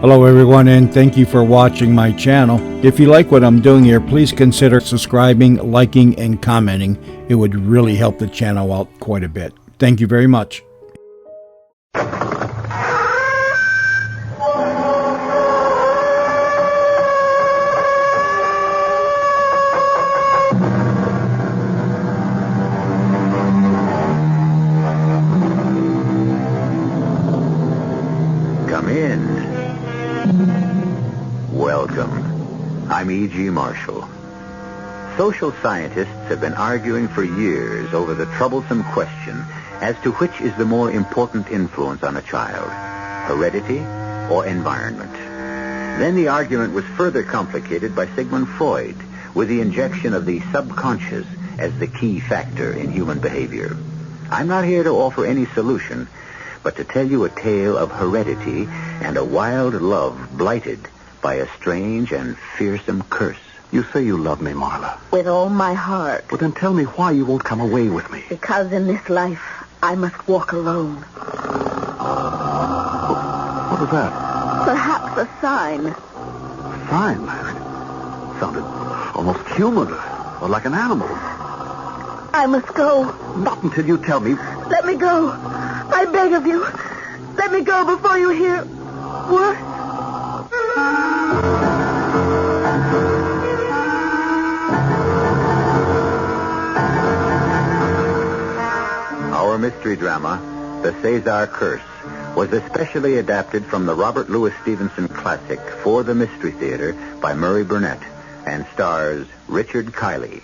Hello everyone, and thank you for watching my channel. If you like what I'm doing here, please consider subscribing, liking, and commenting. It would really help the channel out quite a bit. Thank you very much. Come in. Welcome. I'm E.G. Marshall. Social scientists have been arguing for years over the troublesome question as to which is the more important influence on a child, heredity or environment. Then the argument was further complicated by Sigmund Freud with the injection of the subconscious as the key factor in human behavior. I'm not here to offer any solution, but to tell you a tale of heredity and a wild love blighted by a strange and fearsome curse. You say you love me, Marla. With all my heart. Well, then tell me why you won't come away with me. Because in this life, I must walk alone. What was that? Perhaps a sign. A sign? It sounded almost human, or like an animal. I must go. Not until you tell me. Let me go. I beg of you. Let me go before you hear worse. Our mystery drama, The Cezar Curse, was especially adapted from the Robert Louis Stevenson classic For the Mystery Theater by Murray Burnett and stars Richard Kiley.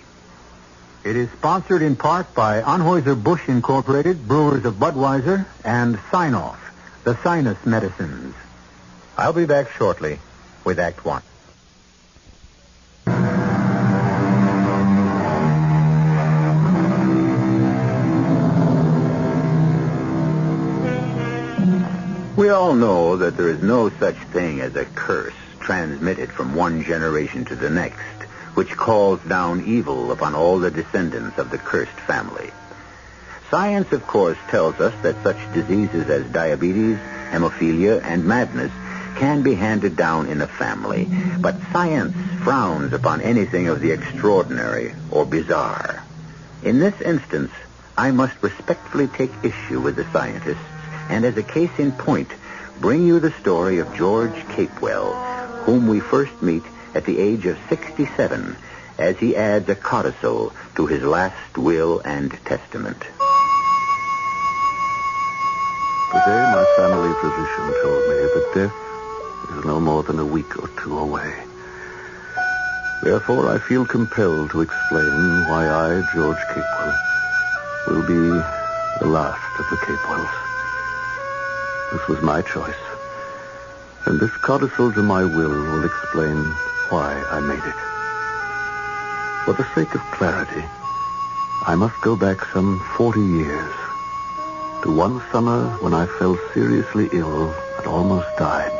It is sponsored in part by Anheuser-Busch Incorporated, Brewers of Budweiser, and Sign-Off, the sinus medicines. I'll be back shortly with Act One. We all know that there is no such thing as a curse transmitted from one generation to the next, which calls down evil upon all the descendants of the cursed family. Science, of course, tells us that such diseases as diabetes, hemophilia, and madness can be handed down in a family, but science frowns upon anything of the extraordinary or bizarre. In this instance, I must respectfully take issue with the scientists, and as a case in point, bring you the story of George Capewell, whom we first meet at the age of 67, as he adds a codicil to his last will and testament. Today, my family physician told me that death is no more than a week or two away. Therefore, I feel compelled to explain why I, George Capewell, will be the last of the Capewells. This was my choice, and this codicil to my will explain why I made it. For the sake of clarity, I must go back some 40 years to one summer when I fell seriously ill and almost died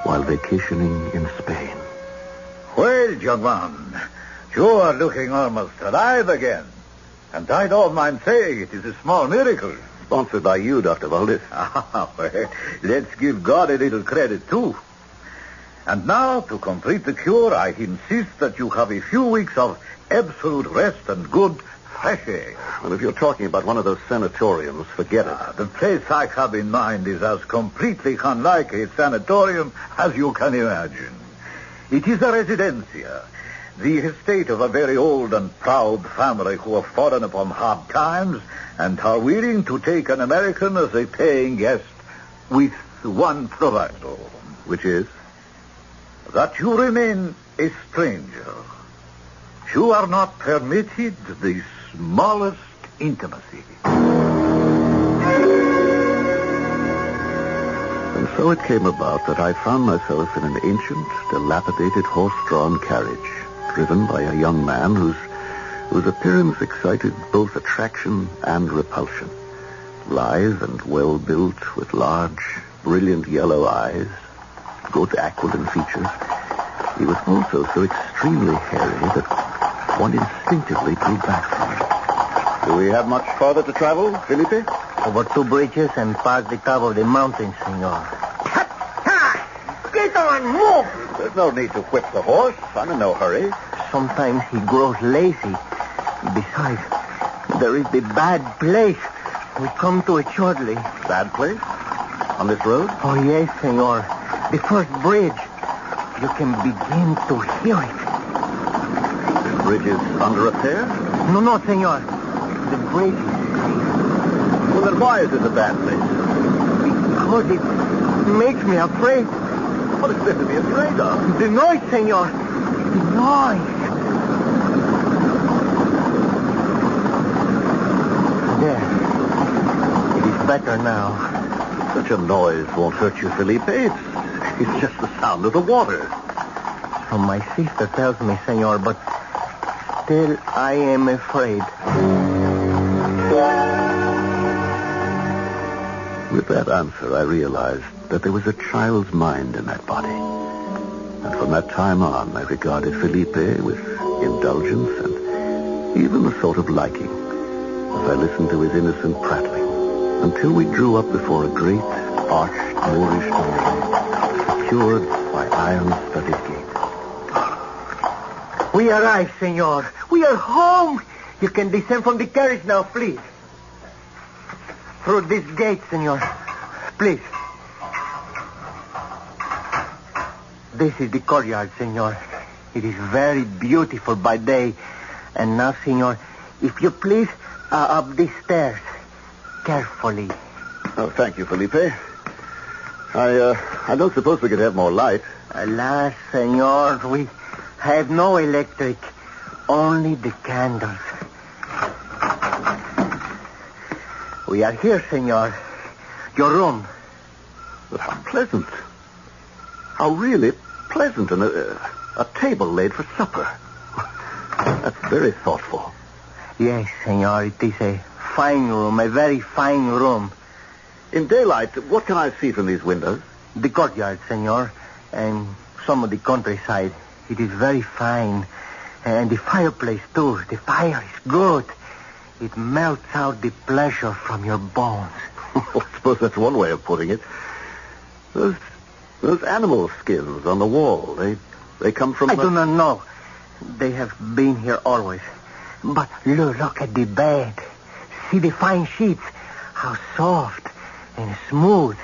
while vacationing in Spain. Well, young man, you are looking almost alive again. And I don't mind saying it is a small miracle. Sponsored by you, Dr. Valdez. Well, let's give God a little credit, too. And now, to complete the cure, I insist that you have a few weeks of absolute rest and good fresh air. Well, if you're talking about one of those sanatoriums, forget it. The place I have in mind is as completely unlike a sanatorium as you can imagine. It is a residencia, the estate of a very old and proud family who have fallen upon hard times and are willing to take an American as a paying guest with one proviso. Which is? That you remain a stranger. You are not permitted the smallest intimacy. And so it came about that I found myself in an ancient, dilapidated horse-drawn carriage, driven by a young man whose appearance excited both attraction and repulsion. Lithe and well-built, with large, brilliant yellow eyes, good aquiline features, he was also so extremely hairy that one instinctively drew back from him. Do we have much farther to travel, Felipe? Over 2 bridges and past the top of the mountain, senor. on, move! There's no need to whip the horse. I'm in no hurry. Sometimes he grows lazy. Besides, there is the bad place. We come to it shortly. Bad place? On this road? Oh, yes, senor. The first bridge. You can begin to hear it. The bridge is under repair? No, senor. The bridge is safe. Well, then why is it a bad place? Because it makes me afraid. What is there to be afraid of? The noise, senor. The noise. There. It is better now. Such a noise won't hurt you, Felipe. It's just the sound of the water. So my sister tells me, senor, but still I am afraid. With that answer, I realized that there was a child's mind in that body. And from that time on, I regarded Felipe with indulgence and even a sort of liking as I listened to his innocent prattling until we drew up before a great, arched Moorish door secured by iron-studded gate. We arrived, senor. We are home. You can descend from the carriage now, please. Through this gate, senor. Please. This is the courtyard, senor. It is very beautiful by day. And now, senor, if you please, up these stairs. Carefully. Oh, thank you, Felipe. I don't suppose we could have more light. Alas, senor, we have no electric. Only the candles. We are here, senor. Your room. But how pleasant. How really pleasant. And a table laid for supper. That's very thoughtful. Yes, senor. It is a fine room. A very fine room. In daylight, what can I see from these windows? The courtyard, senor. And some of the countryside. It is very fine. And the fireplace, too. The fire is good. It melts out the pleasure from your bones. I suppose that's one way of putting it. Those animal skins on the wall, they come from... I do not know. They have been here always. But look at the bed. See the fine sheets. How soft and smooth.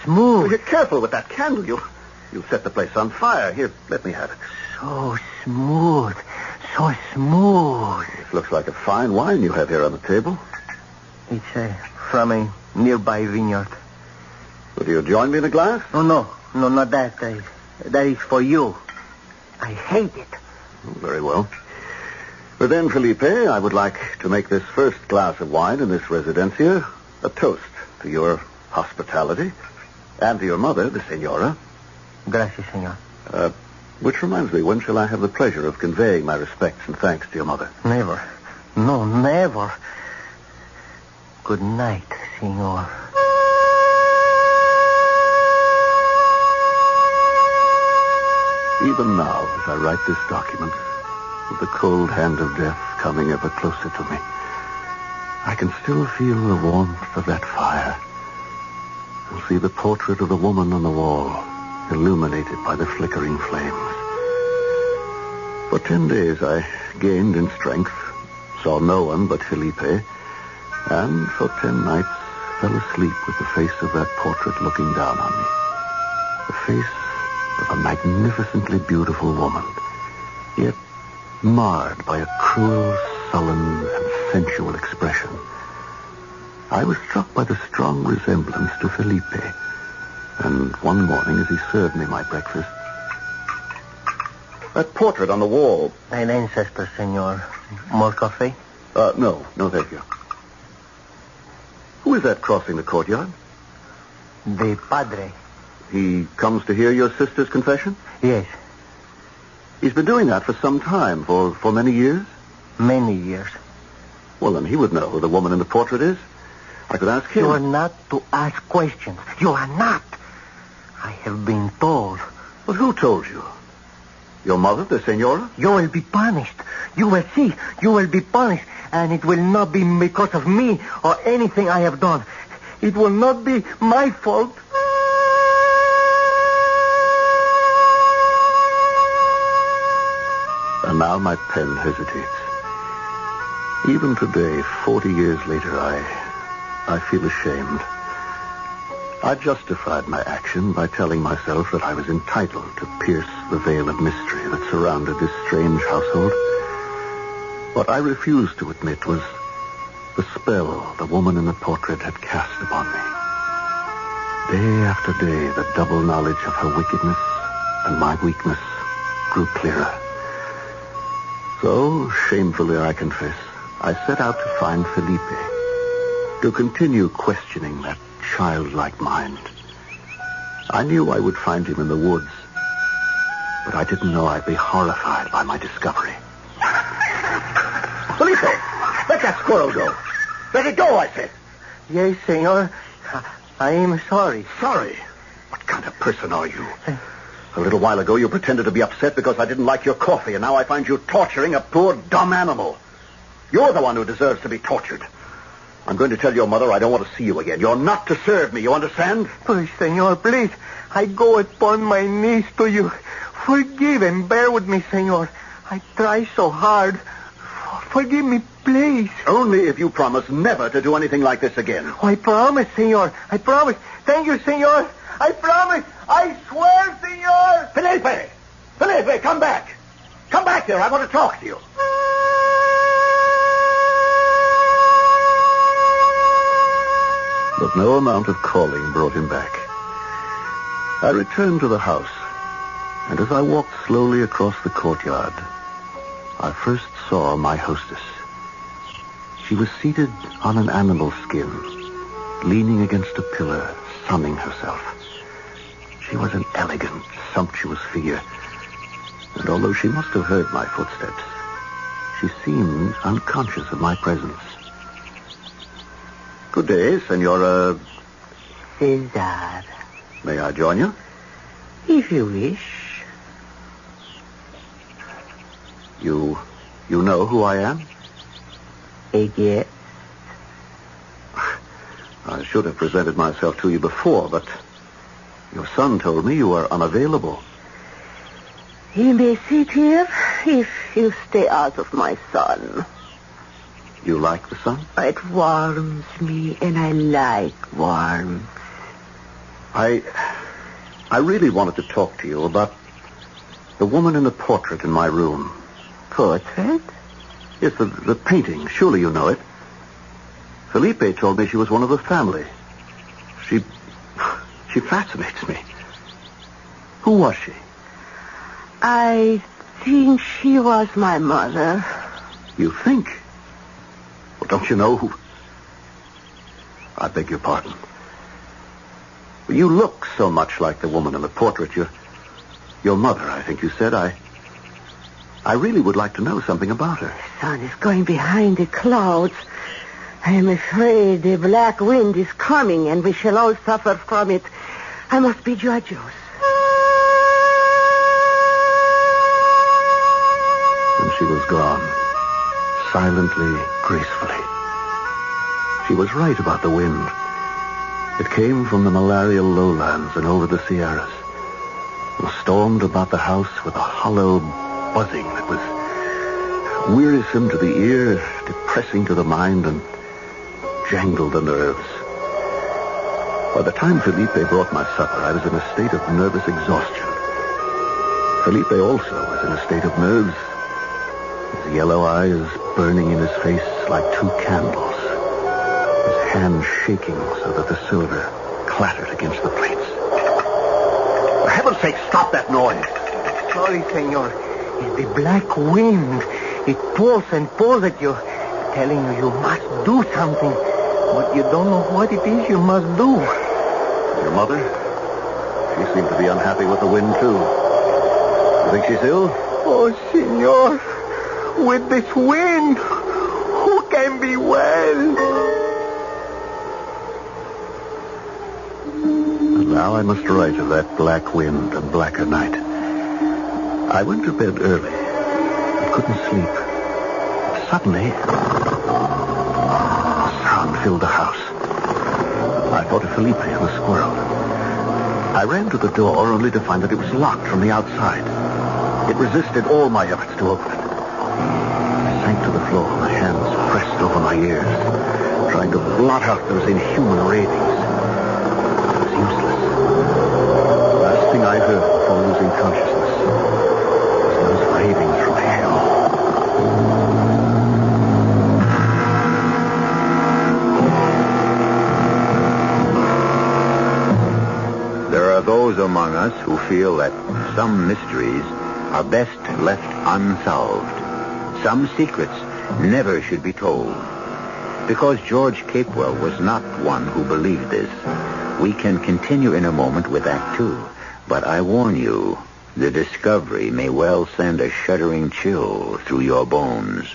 Oh, you're careful with that candle. You'll set the place on fire. Here, let me have it. So smooth. So smooth. It looks like a fine wine you have here on the table. It's from a nearby vineyard. Will you join me in a glass? No, not that. That is for you. I hate it. Very well. But then, Felipe, I would like to make this first glass of wine in this residencia a toast to your hospitality and to your mother, the senora. Gracias, senor. Which reminds me, when shall I have the pleasure of conveying my respects and thanks to your mother? Never. No, never. Good night, senor. Even now, as I write this document, with the cold hand of death coming ever closer to me, I can still feel the warmth of that fire and see the portrait of the woman on the wall, illuminated by the flickering flames. For 10 days I gained in strength, saw no one but Felipe, and for 10 nights fell asleep with the face of that portrait looking down on me. The face of a magnificently beautiful woman, yet marred by a cruel, sullen, and sensual expression. I was struck by the strong resemblance to Felipe, and one morning as he served me my breakfast... That portrait on the wall... An ancestor, senor. More coffee? No, thank you. Who is that crossing the courtyard? The padre. He comes to hear your sister's confession? Yes. He's been doing that for some time, for many years? Many years. Well, then he would know who the woman in the portrait is. I could ask him. You are not to ask questions. You are not. I have been told. But who told you? Your mother, the senora? You will be punished. You will see. You will be punished. And it will not be because of me or anything I have done. It will not be my fault. now my pen hesitates. Even today, 40 years later, I feel ashamed. I justified my action by telling myself that I was entitled to pierce the veil of mystery that surrounded this strange household. What I refused to admit was the spell the woman in the portrait had cast upon me. Day after day, the double knowledge of her wickedness and my weakness grew clearer. So, shamefully I confess, I set out to find Felipe, to continue questioning that childlike mind. I knew I would find him in the woods, but I didn't know I'd be horrified by my discovery. Felipe, let that squirrel go. Let it go, I said. Yes, senor. I am sorry. Sorry? What kind of person are you? A little while ago, you pretended to be upset because I didn't like your coffee, and now I find you torturing a poor, dumb animal. You're the one who deserves to be tortured. I'm going to tell your mother I don't want to see you again. You're not to serve me, you understand? Please, senor, please. I go upon my knees to you. Forgive and bear with me, senor. I try so hard. Forgive me, please. Only if you promise never to do anything like this again. Oh, I promise, senor. I promise. Thank you, senor. I promise. I swear, senor. Felipe! Felipe, come back. Come back here. I want to talk to you. But no amount of calling brought him back. I returned to the house, and as I walked slowly across the courtyard, I first saw my hostess. She was seated on an animal skin, leaning against a pillar, sunning herself. She was an elegant, sumptuous figure, and although she must have heard my footsteps, she seemed unconscious of my presence. Good day, Senora... Cezar, May I join you? if you wish. You know who I am? Yes. I should have presented myself to you before, but your son told me you were unavailable. He may sit here if you stay out of my sun. You like the sun? It warms me, and I like warmth. I really wanted to talk to you about the woman in the portrait in my room. Portrait? Yes, the painting. Surely you know it. Felipe told me she was one of the family. She fascinates me. Who was she? I think she was my mother. You think? Well, don't you know who... I beg your pardon. You look so much like the woman in the portrait. Your mother, I think you said. I really would like to know something about her. The sun is going behind the clouds. I am afraid the black wind is coming, and we shall all suffer from it. I must bid you adios. And she was gone, silently, gracefully. She was right about the wind. It came from the malarial lowlands and over the Sierras, and stormed about the house with a hollow buzzing that was wearisome to the ear, depressing to the mind, and jangled the nerves. By the time Felipe brought my supper, I was in a state of nervous exhaustion. Felipe also was in a state of nerves, his yellow eyes burning in his face like two candles, his hands shaking so that the silver clattered against the plates. For heaven's sake, stop that noise. Sorry, senor. It's the black wind. It pulls and pulls at you, telling you must do something. But you don't know what it is you must do. Your mother? She seemed to be unhappy with the wind, too. You think she's ill? Oh, senor, with this wind, who can be well? And now I must write of that black wind and blacker night. I went to bed early. I couldn't sleep. Suddenly, a sound filled the house. I thought of Felipe and the squirrel. I ran to the door only to find that it was locked from the outside. It resisted all my efforts to open it. I sank to the floor, my hands pressed over my ears, trying to blot out those inhuman ravings. It was useless. The last thing I heard before losing consciousness was those ravings from hell. There are those among us who feel that some mysteries are best left unsolved. Some secrets never should be told. Because George Capewell was not one who believed this, we can continue in a moment with Act Two. But I warn you, the discovery may well send a shuddering chill through your bones.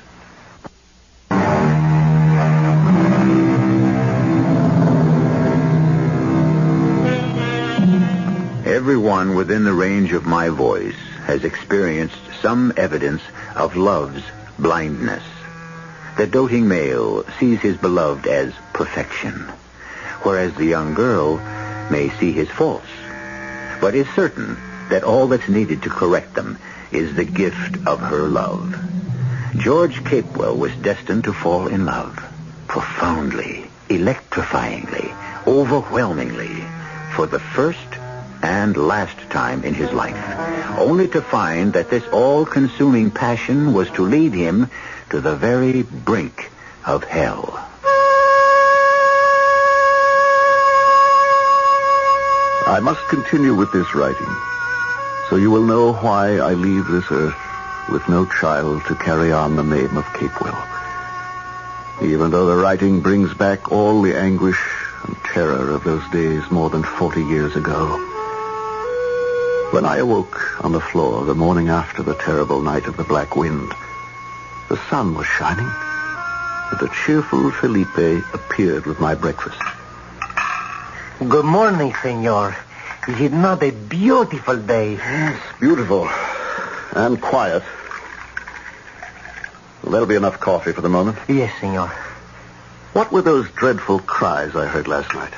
Everyone within the range of my voice has experienced some evidence of love's blindness. The doting male sees his beloved as perfection, whereas the young girl may see his faults, but is certain that all that's needed to correct them is the gift of her love. George Capewell was destined to fall in love, profoundly, electrifyingly, overwhelmingly, for the first and last time in his life, only to find that this all-consuming passion was to lead him to the very brink of hell. I must continue with this writing, so you will know why I leave this earth with no child to carry on the name of Capewell. Even though the writing brings back all the anguish and terror of those days more than 40 years ago. When I awoke on the floor the morning after the terrible night of the Black Wind, the sun was shining, and the cheerful Felipe appeared with my breakfast. Good morning, senor. Is it not a beautiful day? Yes, beautiful. And quiet. Well, there'll be enough coffee for the moment. Yes, senor. What were those dreadful cries I heard last night?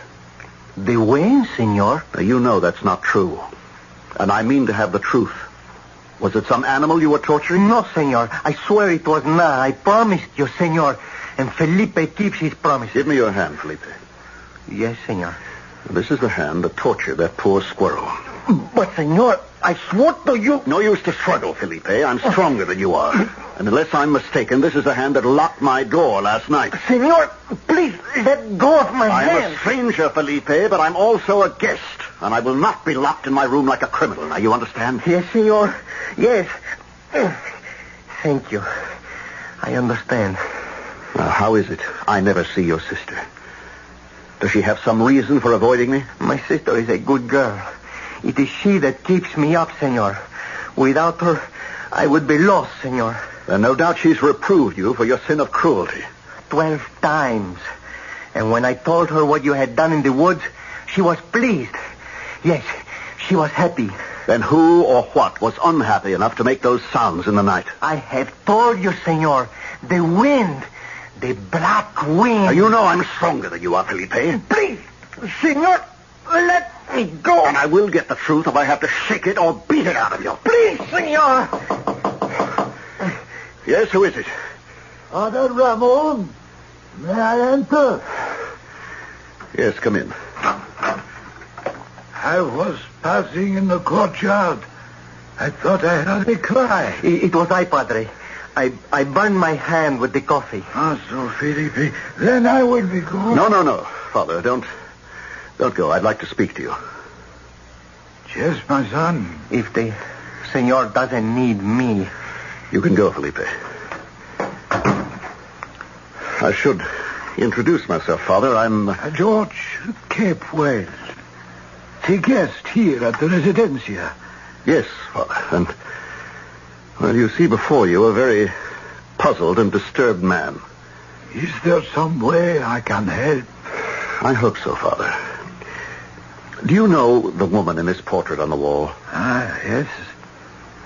The wind, senor? Now, you know that's not true. And I mean to have the truth. Was it some animal you were torturing? No, senor. I swear it was not. I promised you, senor. And Felipe keeps his promise. Give me your hand, Felipe. Yes, senor. This is the hand that tortured that poor squirrel. But, senor, I swore to you... No use to struggle, Felipe. I'm stronger than you are. And unless I'm mistaken, this is the hand that locked my door last night. Senor, please, let go of my hand. I'm a stranger, Felipe, but I'm also a guest. And I will not be locked in my room like a criminal. Now, you understand? Yes, senor. Yes. Thank you. I understand. Now, how is it I never see your sister? Does she have some reason for avoiding me? My sister is a good girl. It is she that keeps me up, senor. Without her, I would be lost, senor. Then no doubt she's reproved you for your sin of cruelty. 12 times. And when I told her what you had done in the woods, she was pleased. Yes, she was happy. Then who or what was unhappy enough to make those sounds in the night? I have told you, senor. The wind. The black wind. Now, you know I'm stronger than you are, Felipe. Please, senor, let me go. And I will get the truth if I have to shake it or beat it out of you. Please, senor. Yes, who is it? Father Ramon, may I enter? Yes, come in. I was passing in the courtyard. I thought I heard a cry. It was I, Padre. I burned my hand with the coffee. Ah, so, Felipe, then I will be going. No, Father, don't go. I'd like to speak to you. Yes, my son. If the senor doesn't need me... You can go, Felipe. I should introduce myself, Father. I'm... George Capewell, the guest here at the Residencia. Yes, Father, and... Well, you see before you a very puzzled and disturbed man. Is there some way I can help? I hope so, Father. Do you know the woman in this portrait on the wall? Ah, yes.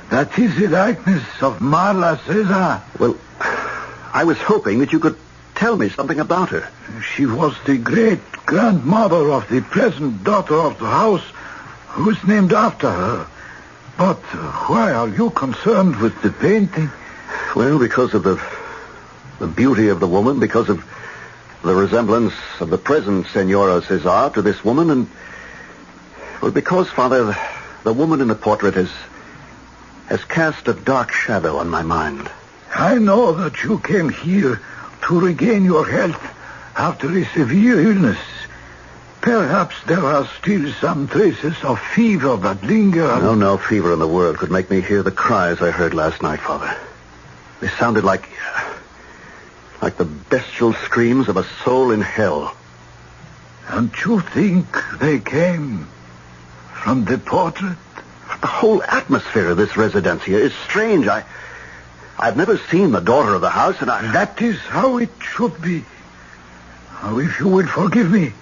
That is the likeness of Marla Cezar. Well, I was hoping that you could tell me something about her. She was the great-grandmother of the present daughter of the house, who is named after her. But why are you concerned with the painting? Well, because of the beauty of the woman, because of the resemblance of the present Senora Cezar to this woman, and, well, because, Father, the woman in the portrait has cast a dark shadow on my mind. I know that you came here to regain your health after a severe illness. Perhaps there are still some traces of fever that linger. No fever in the world could make me hear the cries I heard last night, Father. They sounded like the bestial screams of a soul in hell. And you think they came from the portrait? The whole atmosphere of this residencia is strange. I've never seen the daughter of the house, and That is how it should be. Now, if you will forgive me,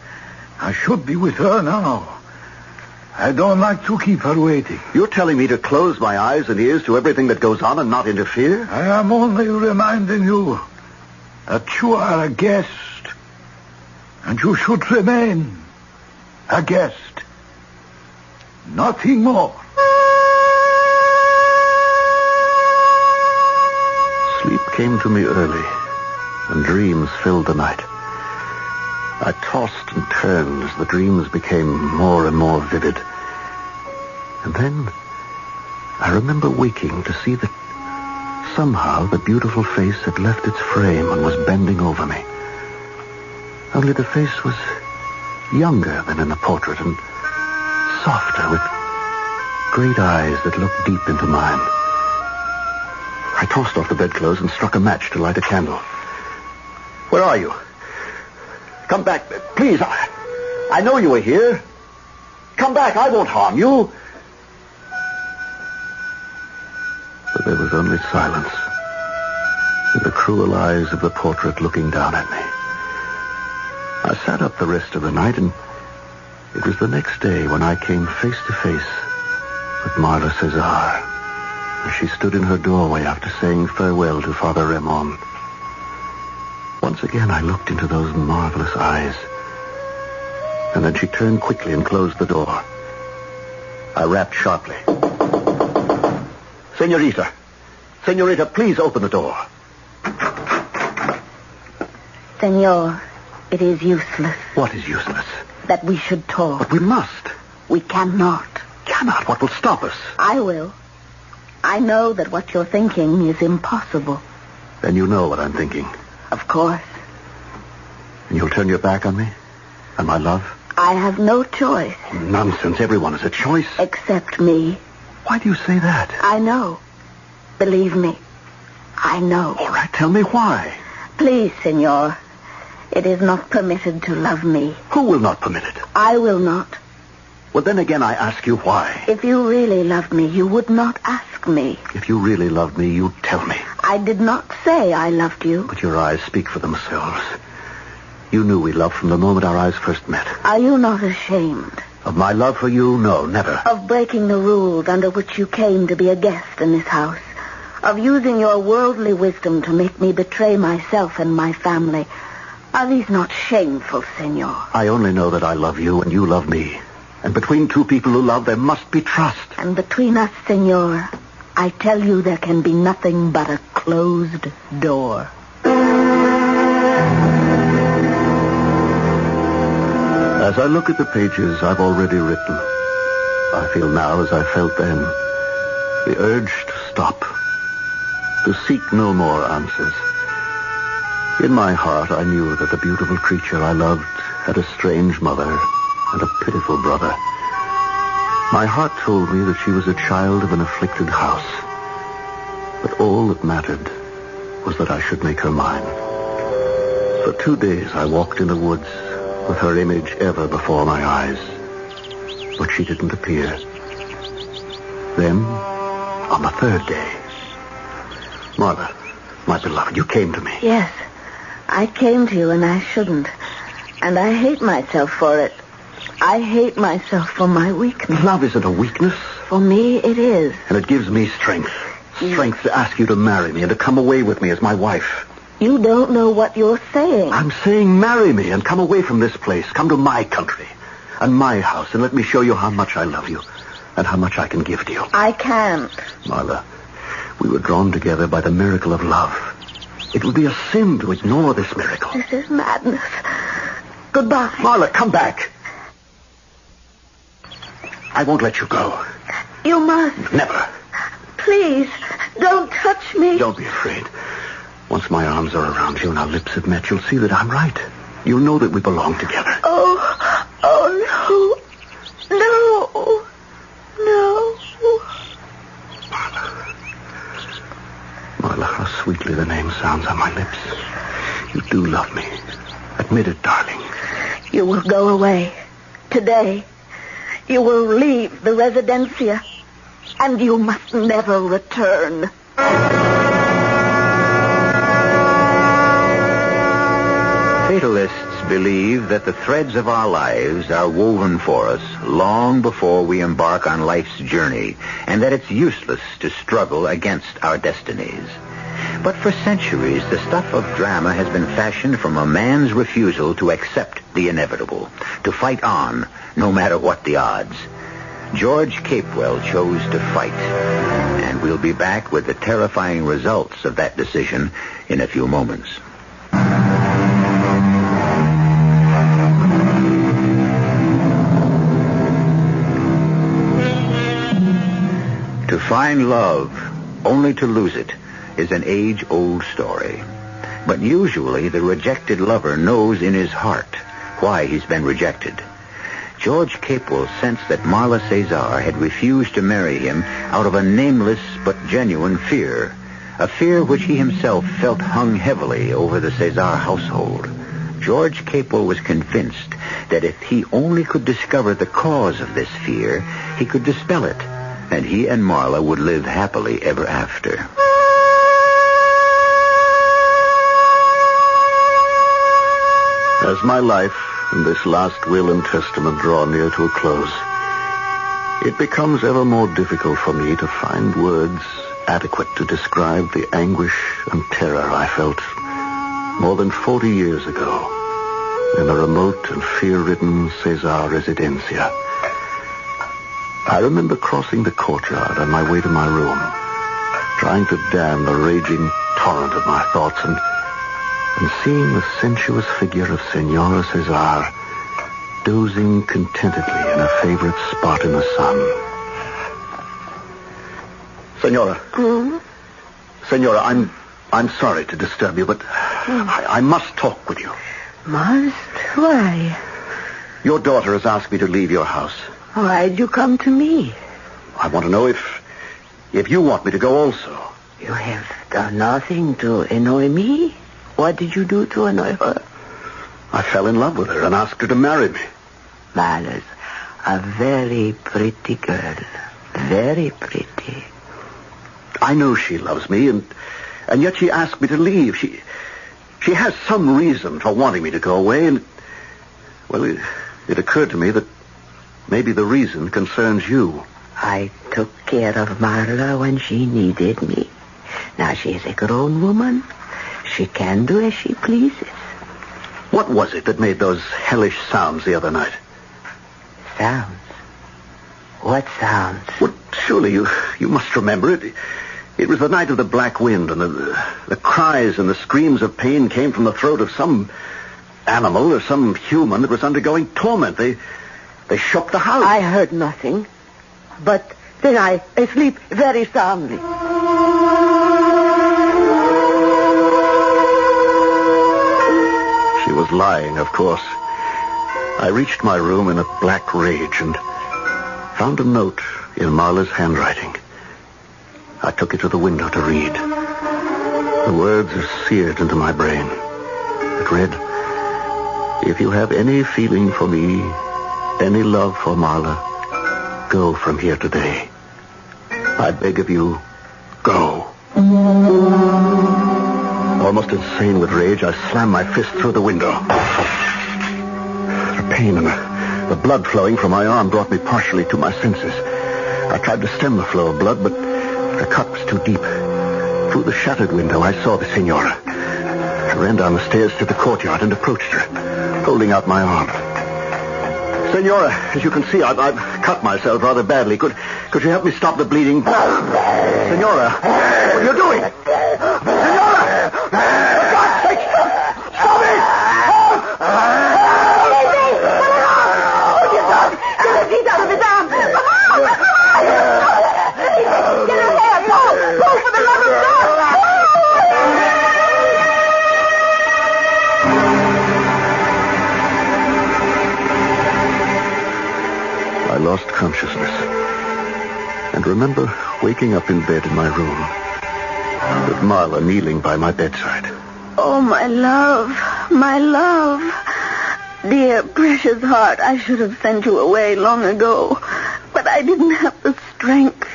I should be with her now. I don't like to keep her waiting. You're telling me to close my eyes and ears to everything that goes on and not interfere? I am only reminding you that you are a guest, and you should remain a guest. Nothing more. Sleep came to me early, and dreams filled the night. I tossed and turned as the dreams became more and more vivid. And then I remember waking to see that somehow the beautiful face had left its frame and was bending over me. Only the face was younger than in the portrait and softer, with great eyes that looked deep into mine. I tossed off the bedclothes and struck a match to light a candle. Where are you? Come back, please. I know you were here. Come back. I won't harm you. But there was only silence and the cruel eyes of the portrait looking down at me. I sat up the rest of the night, and it was the next day when I came face to face with Marla Cezar, as she stood in her doorway after saying farewell to Father Ramon. Once again, I looked into those marvelous eyes. And then she turned quickly and closed the door. I rapped sharply. Senorita, please open the door. Senor, it is useless. What is useless? That we should talk. But we must. We cannot. Cannot? What will stop us? I will. I know that what you're thinking is impossible. Then you know what I'm thinking. Of course. And you'll turn your back on me? And my love? I have no choice. Nonsense. Everyone has a choice. Except me. Why do you say that? I know. Believe me. I know. All right, tell me why. Please, senor. It is not permitted to love me. Who will not permit it? I will not. Well, then again, I ask you why. If you really loved me, you would not ask me. If you really loved me, you'd tell me. I did not say I loved you. But your eyes speak for themselves. You knew we loved from the moment our eyes first met. Are you not ashamed? Of my love for you? No, never. Of breaking the rules under which you came to be a guest in this house? Of using your worldly wisdom to make me betray myself and my family? Are these not shameful, senor? I only know that I love you and you love me. And between two people who love, there must be trust. And between us, senor, I tell you there can be nothing but a closed door. As I look at the pages I've already written, I feel now as I felt then, the urge to stop, to seek no more answers. In my heart, I knew that the beautiful creature I loved had a strange mother and a pitiful brother. My heart told me that she was a child of an afflicted house. But all that mattered was that I should make her mine. For 2 days I walked in the woods with her image ever before my eyes. But she didn't appear. Then, on the 3rd day, Marla, my beloved, you came to me. Yes, I came to you and I shouldn't. And I hate myself for it. I hate myself for my weakness. Love isn't a weakness. For me, it is. And it gives me strength. Strength to ask you to marry me and to come away with me as my wife. You don't know what you're saying. I'm saying marry me and come away from this place. Come to my country and my house and let me show you how much I love you and how much I can give to you. I can't. Marla, We were drawn together by the miracle of love. It would be a sin to ignore this miracle. This is madness. Goodbye. Marla, come back. I won't let you go. You must. Never. Please, don't touch me. Don't be afraid. Once my arms are around you and our lips have met, you'll see that I'm right. You'll know that we belong together. Oh, no. No. Marla, how sweetly the name sounds on my lips. You do love me. Admit it, darling. You will go away. Today. You will leave the residencia. And you must never return. Fatalists believe that the threads of our lives are woven for us long before we embark on life's journey, and that it's useless to struggle against our destinies. But for centuries, the stuff of drama has been fashioned from a man's refusal to accept the inevitable, to fight on, no matter what the odds. George Capewell chose to fight, and we'll be back with the terrifying results of that decision in a few moments. To find love, only to lose it, is an age-old story. But usually the rejected lover knows in his heart why he's been rejected. George Capewell sensed that Marla Cezar had refused to marry him out of a nameless but genuine fear, a fear which he himself felt hung heavily over the Cezar household. George Capewell was convinced that if he only could discover the cause of this fear, he could dispel it, and he and Marla would live happily ever after. As my life and this last will and testament draw near to a close, it becomes ever more difficult for me to find words adequate to describe the anguish and terror I felt more than 40 years ago in the remote and fear-ridden Cezar residencia. I remember crossing the courtyard on my way to my room, trying to dam the raging torrent of my thoughts and seeing the sensuous figure of Senora Cezar dozing contentedly in a favorite spot in the sun. Senora. Senora, I'm sorry to disturb you, but I must talk with you. Must? Why? Your daughter has asked me to leave your house. Why'd you come to me? I want to know if you want me to go also. You have done nothing to annoy me. What did you do to annoy her? I fell in love with her and asked her to marry me. Malice, a very pretty girl. Very pretty. I know she loves me, and yet she asked me to leave. She has some reason for wanting me to go away, and, well, it occurred to me that maybe the reason concerns you. I took care of Marla when she needed me. Now she's a grown woman. She can do as she pleases. What was it that made those hellish sounds the other night? Sounds? What sounds? Well, surely you must remember it. It was the night of the black wind, and the cries and the screams of pain came from the throat of some animal or some human that was undergoing torment. They shook the house. I heard nothing, but then I sleep very soundly. She was lying, of course. I reached my room in a black rage and found a note in Marla's handwriting. I took it to the window to read. The words are seared into my brain. It read, "If you have any feeling for me, any love for Marla, go from here today. I beg of you, go." Almost insane with rage, I slammed my fist through the window. The pain and the blood flowing from my arm brought me partially to my senses. I tried to stem the flow of blood, but the cut was too deep. Through the shattered window, I saw the Senora. I ran down the stairs to the courtyard and approached her, holding out my arm. Senora, as you can see, I've cut myself rather badly. Could you help me stop the bleeding? Senora, what are you doing? Senora! For God's sake, stop it! Get his teeth out of his arm! Get his hair! Pull for the love of God! I lost consciousness and remember waking up in bed in my room with Marla kneeling by my bedside. Oh, my love, my love. Dear, precious heart, I should have sent you away long ago, but I didn't have the strength.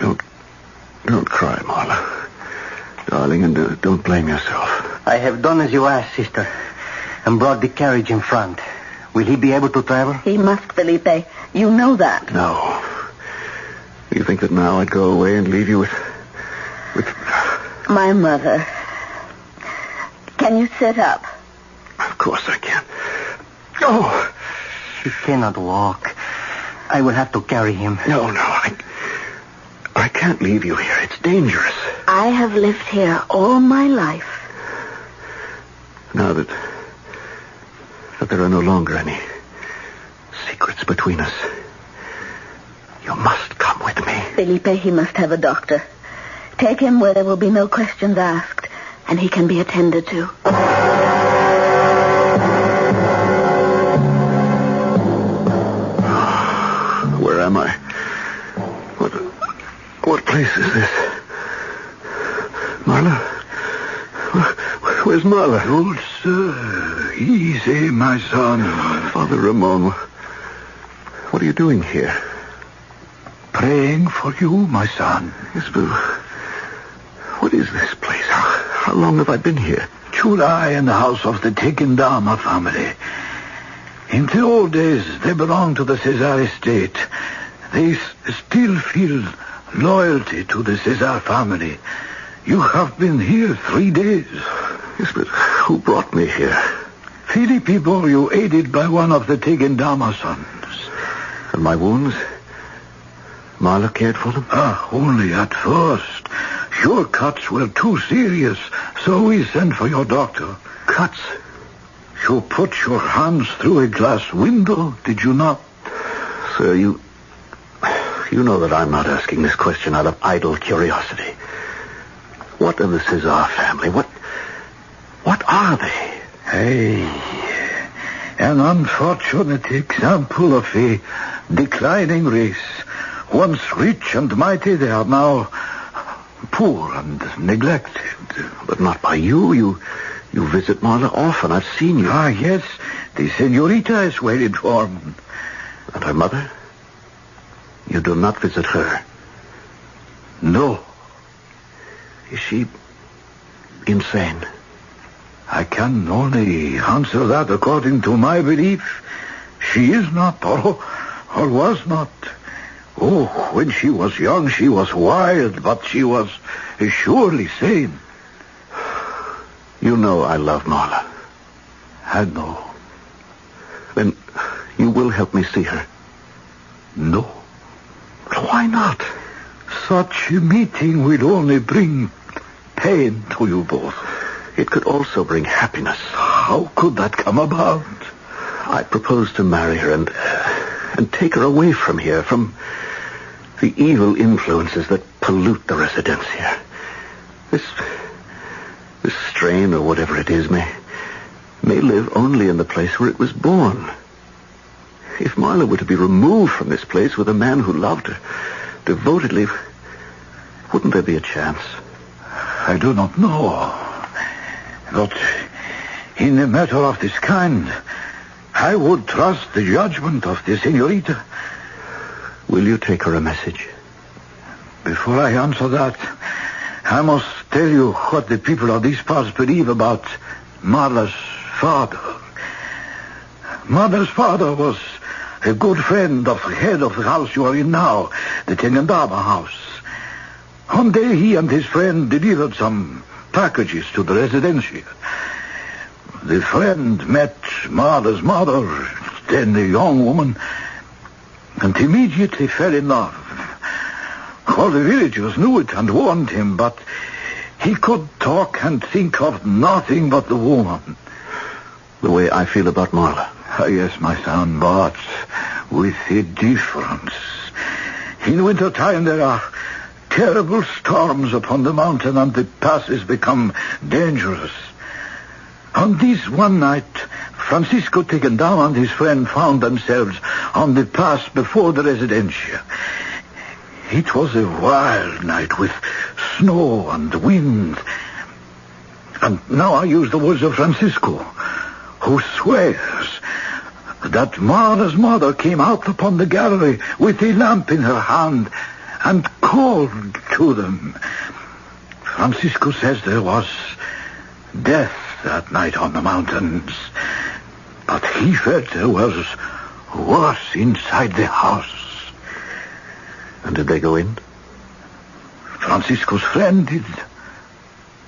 Don't cry, Marla. Darling, and don't blame yourself. I have done as you asked, sister, and brought the carriage in front. Will he be able to travel? He must, Felipe. You know that. No. You think that now I'd go away and leave you with... My mother. Can you sit up? Of course I can. Oh! He cannot walk. I will have to carry him. No, I can't leave you here. It's dangerous. I have lived here all my life. Now that there are no longer any secrets between us, you must come with me. Felipe, he must have a doctor. Take him where there will be no questions asked, and he can be attended to. Where am I? What place is this? Marla? Where's Marla? Good sir. Easy, my son. Father Ramon, what are you doing here? Praying for you, my son. Yes, but what is this place? How long have I been here? July in the house of the Tegendama family. In the old days, they belonged to the Cezar estate. They still feel loyalty to the Cezar family. You have been here 3 days. Yes, but who brought me here? Felipe bore you, aided by one of the Tegendama sons. And my wounds? Marla cared for them? Only at first. Your cuts were too serious, so we sent for your doctor. Cuts? You put your hands through a glass window, did you not? Sir, you know that I'm not asking this question out of idle curiosity. What of the Cezar family? What are they? An unfortunate example of a declining race. Once rich and mighty, they are now poor and neglected. But not by you. You visit Marla often. I've seen you. Yes. The senorita is well informed. And her mother? You do not visit her? No. Is she insane? I can only answer that according to my belief. She is not, or was not. Oh, when she was young, she was wild, but she was surely sane. You know I love Marla. I know. Then you will help me see her? No. Why not? Such a meeting will only bring pain to you both. It could also bring happiness. How could that come about? I propose to marry her and take her away from here, from the evil influences that pollute the residencia. This strain, or whatever it is, may live only in the place where it was born. If Marla were to be removed from this place with a man who loved her devotedly, wouldn't there be a chance? I do not know. But in a matter of this kind, I would trust the judgment of the senorita. Will you take her a message? Before I answer that, I must tell you what the people of these parts believe about Marla's father. Marla's father was a good friend of the head of the house you are in now, the Tegendama house. One day he and his friend delivered some packages to the residencia. The friend met Marla's mother. then the young woman, and immediately fell in love. All the villagers knew it and warned him, but he could talk and think of nothing but the woman. The way I feel about Marla. Yes, my son, but with a difference. In wintertime there are terrible storms upon the mountain, and the passes become dangerous. On this one night, Francisco, taken down, and his friend found themselves on the pass before the residencia. It was a wild night with snow and wind. And now I use the words of Francisco, who swears that Marla's mother came out upon the gallery with a lamp in her hand and called to them. Francisco says there was death that night on the mountains, but he felt there was worse inside the house. And did they go in? Francisco's friend did,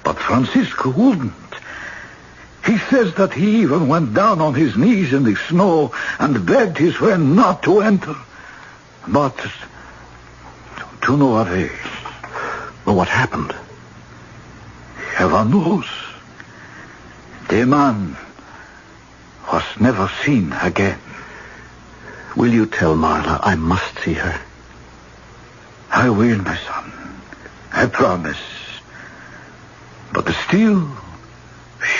but Francisco wouldn't. He says that he even went down on his knees in the snow and begged his friend not to enter. But to no avail. Well, what happened? Heaven knows. The man was never seen again. Will you tell Marla I must see her? I will, my son. I promise. But still,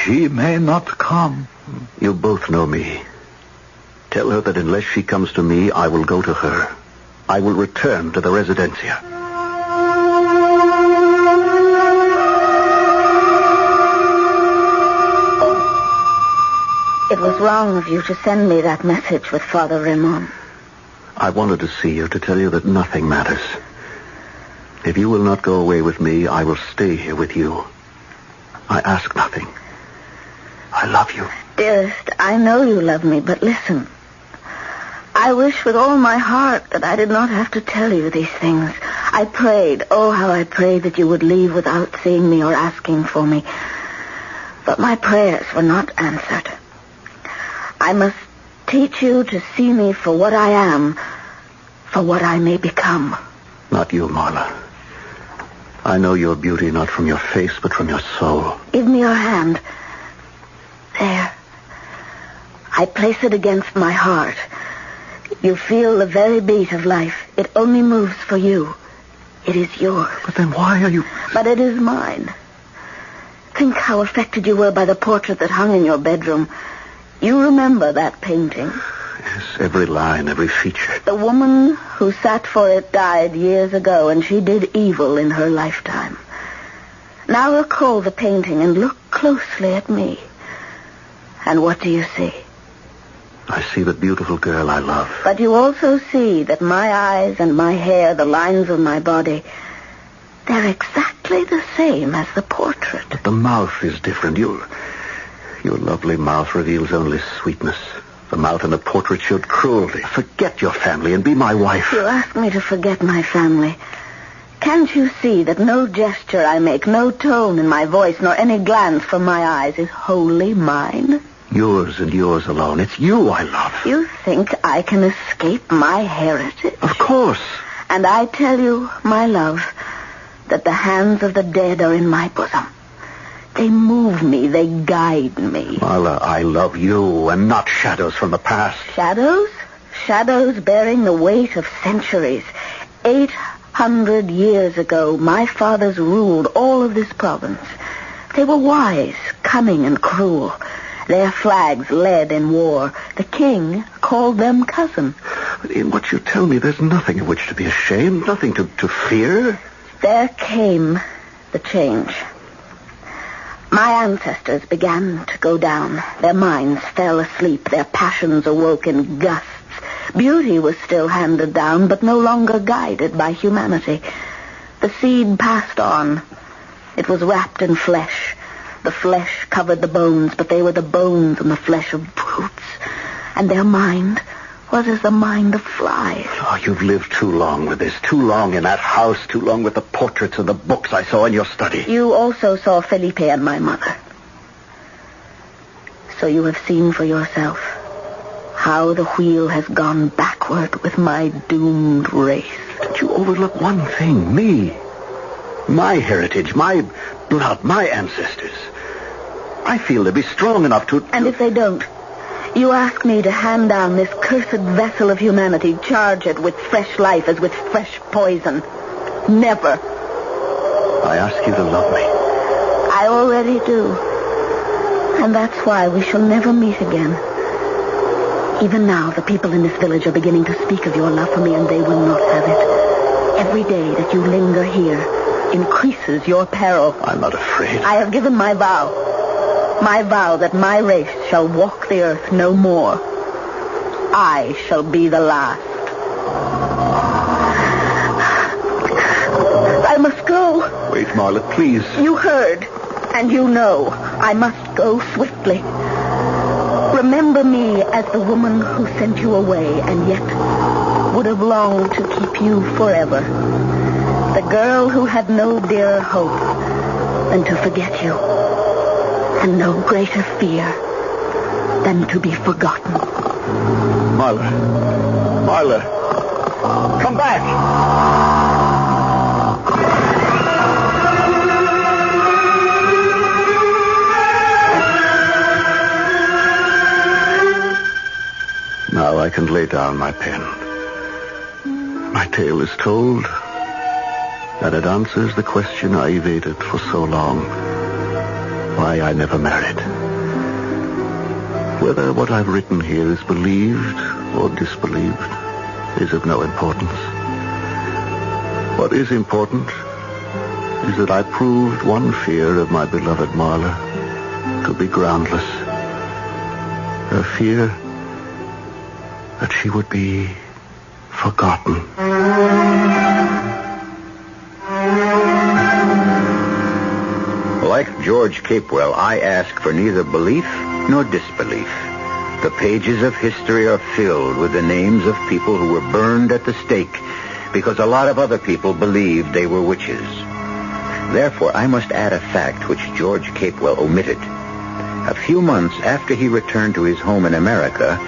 she may not come. You both know me. Tell her that unless she comes to me, I will go to her. I will return to the residencia. It was wrong of you to send me that message with Father Ramon. I wanted to see you to tell you that nothing matters. If you will not go away with me, I will stay here with you. I ask nothing. I love you. Dearest, I know you love me, but listen. I wish with all my heart that I did not have to tell you these things. I prayed, oh, how I prayed that you would leave without seeing me or asking for me. But my prayers were not answered. I must teach you to see me for what I am, for what I may become. Not you, Marla. I know your beauty not from your face, but from your soul. Give me your hand. There. I place it against my heart. You feel the very beat of life. It only moves for you. It is yours. But then why are you... But it is mine. Think how affected you were by the portrait that hung in your bedroom. You remember that painting? Yes, every line, every feature. The woman who sat for it died years ago, and she did evil in her lifetime. Now recall the painting and look closely at me. And what do you see? I see the beautiful girl I love. But you also see that my eyes and my hair, the lines of my body, they're exactly the same as the portrait. But the mouth is different. Your lovely mouth reveals only sweetness. The mouth in the portrait showed cruelty. Forget your family and be my wife. You ask me to forget my family. Can't you see that no gesture I make, no tone in my voice, nor any glance from my eyes is wholly mine? Yours and yours alone. It's you I love. You think I can escape my heritage? Of course. And I tell you, my love, that the hands of the dead are in my bosom. They move me, they guide me. Marla, I love you and not shadows from the past. Shadows? Shadows bearing the weight of centuries. 800 years ago, my fathers ruled all of this province. They were wise, cunning, and cruel. Their flags led in war. The king called them cousin. In what you tell me, there's nothing of which to be ashamed, nothing to fear. There came the change. My ancestors began to go down. Their minds fell asleep. Their passions awoke in gusts. Beauty was still handed down, but no longer guided by humanity. The seed passed on. It was wrapped in flesh. The flesh covered the bones, but they were the bones and the flesh of brutes. And their mind was as the mind of flies. Oh, you've lived too long with this. Too long in that house. Too long with the portraits and the books I saw in your study. You also saw Felipe and my mother. So you have seen for yourself how the wheel has gone backward with my doomed race. But you overlook one thing, me. My heritage, my blood, my ancestors. I feel they'll be strong enough to... And if they don't? You ask me to hand down this cursed vessel of humanity, charge it with fresh life as with fresh poison. Never. I ask you to love me. I already do. And that's why we shall never meet again. Even now, the people in this village are beginning to speak of your love for me, and they will not have it. Every day that you linger here increases your peril. I'm not afraid. I have given my vow. My vow that my race shall walk the earth no more. I shall be the last. I must go. Wait, Marla, please. You heard, and you know. I must go swiftly. Remember me as the woman who sent you away and yet would have longed to keep you forever. The girl who had no dearer hope than to forget you. And no greater fear than to be forgotten. Marla. Marla. Come back. Now I can lay down my pen. My tale is told, and it answers the question I evaded for so long. Why I never married. Whether what I've written here is believed or disbelieved is of no importance. What is important is that I proved one fear of my beloved Marla to be groundless. Her fear that she would be forgotten. Like George Capewell, I ask for neither belief nor disbelief. The pages of history are filled with the names of people who were burned at the stake because a lot of other people believed they were witches. Therefore, I must add a fact which George Capewell omitted. A few months after he returned to his home in America,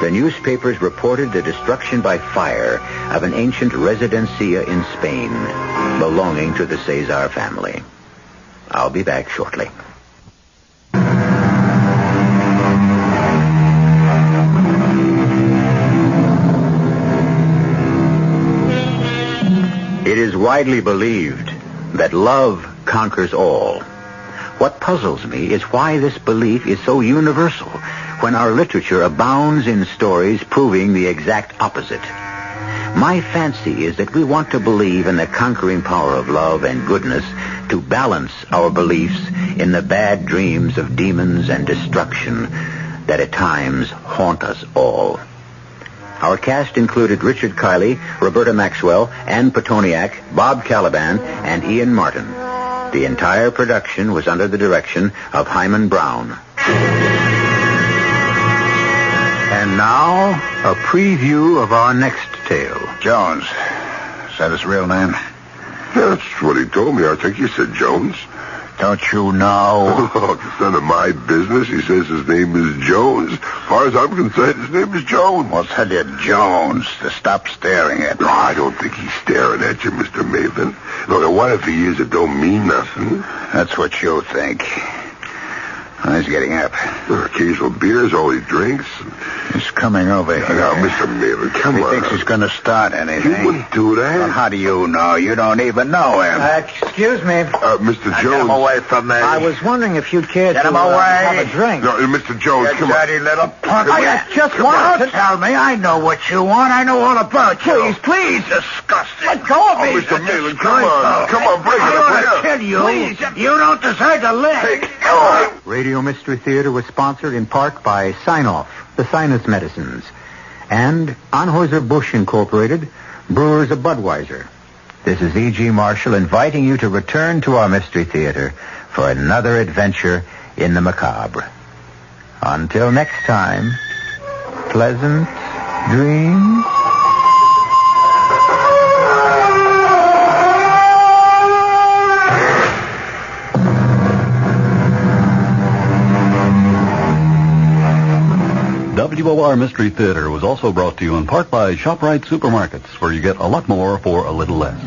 the newspapers reported the destruction by fire of an ancient residencia in Spain belonging to the Cezar family. I'll be back shortly. It is widely believed that love conquers all. What puzzles me is why this belief is so universal when our literature abounds in stories proving the exact opposite. My fancy is that we want to believe in the conquering power of love and goodness to balance our beliefs in the bad dreams of demons and destruction that at times haunt us all. Our cast included Richard Kiley, Roberta Maxwell, Ann Petoniak, Bob Caliban, and Ian Martin. The entire production was under the direction of Hyman Brown. And now, a preview of our next tale. Jones. Is that his real name? That's what he told me. I think you said Jones. Don't you know? Oh, it's none of my business. He says his name is Jones. As far as I'm concerned, his name is Jones. Well, tell you, Jones, to stop staring at me. No, I don't think he's staring at you, Mr. Maitland. Look, what if he is? It don't mean nothing. That's what you think. He's getting up. Occasional beer is all he drinks. He's coming over here. Now, Mr. Maitland, come on. He thinks he's going to start anything. He wouldn't do that. Well, how do you know? You don't even know him. Excuse me. Mr. Jones. Get him away from me. I was wondering if you'd care Get to him away. have a drink. No, Mr. Jones, You come on. dirty little punk. I just want Don't tell me. I know what you want. I know all about you. Please. Disgusting. Let go of me. Oh, Mr. Maitland, come on. Come on, break it I up. want to kill you. Please. You don't deserve to live. Radio Mystery Theater was sponsored in part by Sign-Off, the sinus medicines, and Anheuser-Busch Incorporated, brewers of Budweiser. This is E.G. Marshall inviting you to return to our Mystery Theater for another adventure in the macabre. Until next time, pleasant dreams. Our Mystery Theater was also brought to you in part by ShopRite Supermarkets, where you get a lot more for a little less.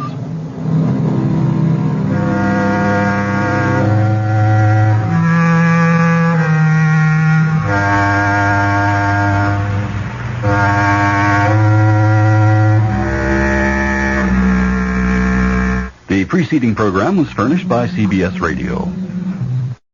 The preceding program was furnished by CBS Radio.